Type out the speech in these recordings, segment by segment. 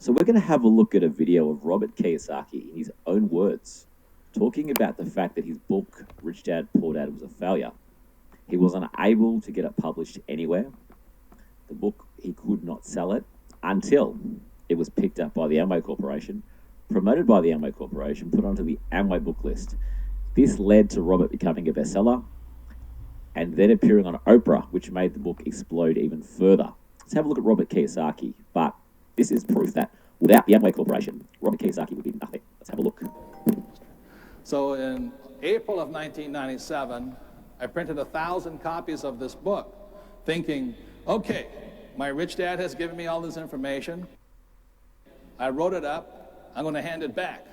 So we're going to have a look at a video of Robert Kiyosaki in his own words, talking about the fact that his book, Rich Dad, Poor Dad, was a failure. He was unable to get it published anywhere. The book, he could not sell it until it was picked up by the Amway Corporation, promoted by the Amway Corporation, put onto the Amway book list. This led to Robert becoming a bestseller and then appearing on Oprah, which made the book explode even further. Let's have a look at Robert Kiyosaki, but this is proof that without the Amway Corporation, Robert Kiyosaki would be nothing. Let's have a look. So in April of 1997, I printed 1,000 copies of this book, thinking, okay, my rich dad has given me all this information. I wrote it up. I'm going to hand it back.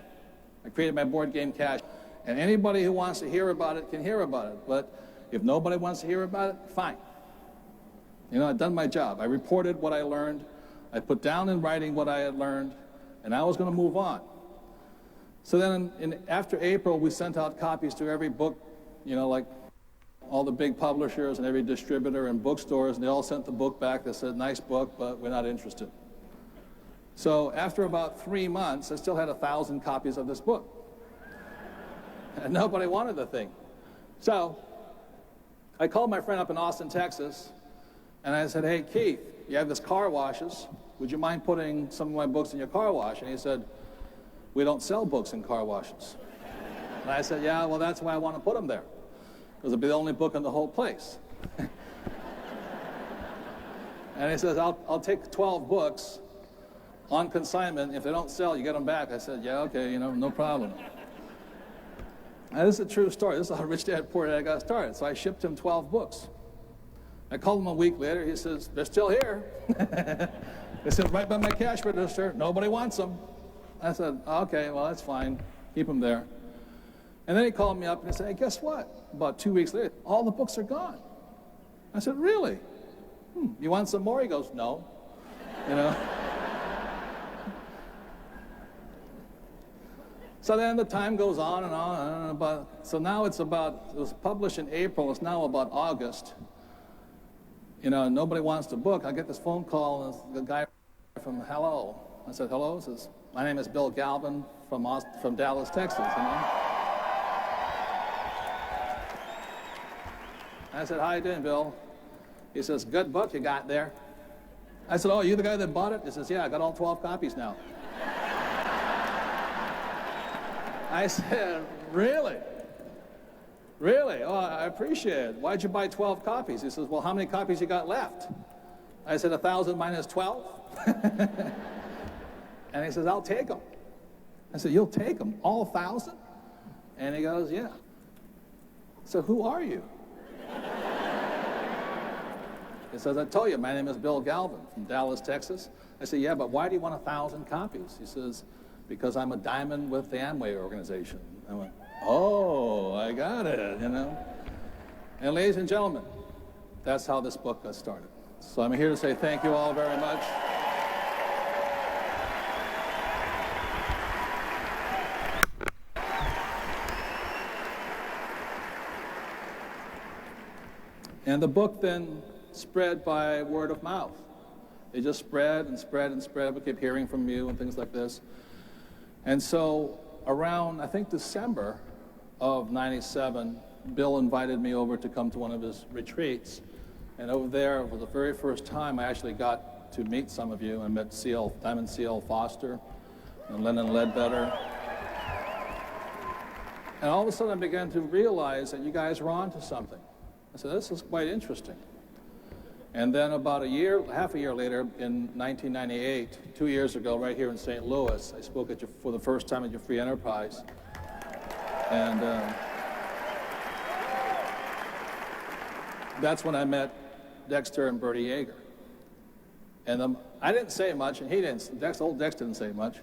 I created my board game cache. And anybody who wants to hear about it can hear about it. But if nobody wants to hear about it, fine. You know, I've done my job. I reported what I learned. I put down in writing what I had learned, and I was going to move on. So then after April, we sent out copies to every book, you know, like all the big publishers and every distributor and bookstores, and they all sent the book back. They said, nice book, but we're not interested. So after about 3 months, I still had 1,000 copies of this book. And nobody wanted the thing. So I called my friend up in Austin, Texas, and I said, hey, Keith, you have this car washes. Would you mind putting some of my books in your car wash? And he said, we don't sell books in car washes. And I said, yeah, well, that's why I want to put them there, because it'll be the only book in the whole place. And he says, I'll take 12 books on consignment. If they don't sell, you get them back. I said, yeah, okay, you know, no problem. Now, this is a true story. This is how Rich Dad, Poor Dad got started. So I shipped him 12 books. I called him a week later. He says, they're still here. They said, right by my cash register. Nobody wants them. I said, okay, well, that's fine. Keep them there. And then he called me up and he said, hey, guess what? About 2 weeks later, all the books are gone. I said, really? You want some more? He goes, no. You know? So then the time goes on and on and on. So now it was published in April. It's now about August. You know, nobody wants to book. I get this phone call, and the guy from hello. I said, hello? He says, my name is Bill Galvin from Dallas, Texas. You know? I said, how you doing, Bill? He says, good book you got there. I said, oh, you the guy that bought it? He says, yeah, I got all 12 copies now. I said, really? Really? Oh, I appreciate it. Why'd you buy 12 copies? He says, well, how many copies you got left? I said, 1,000 minus 12. And he says, I'll take them. I said, you'll take them, all 1,000? And he goes, yeah. So who are you? He says, I told you, my name is Bill Galvin from Dallas, Texas. I said, yeah, but why do you want 1,000 copies? He says, because I'm a diamond with the Amway organization. I went, oh, I got it, you know. And ladies and gentlemen, that's how this book got started. So I'm here to say thank you all very much. And the book then spread by word of mouth. It just spread and spread and spread. We kept hearing from you and things like this. And so around, I think, December of '97, Bill invited me over to come to one of his retreats. And over there, for the very first time, I actually got to meet some of you. I met Diamond C.L. Foster and Lennon Ledbetter. And all of a sudden, I began to realize that you guys were onto something. I said, this is quite interesting. And then about half a year later, in 1998, 2 years ago, right here in St. Louis, I spoke for the first time at your free enterprise. And that's when I met Dexter and Bertie Yager. And I didn't say much, and he didn't. Old Dexter didn't say much.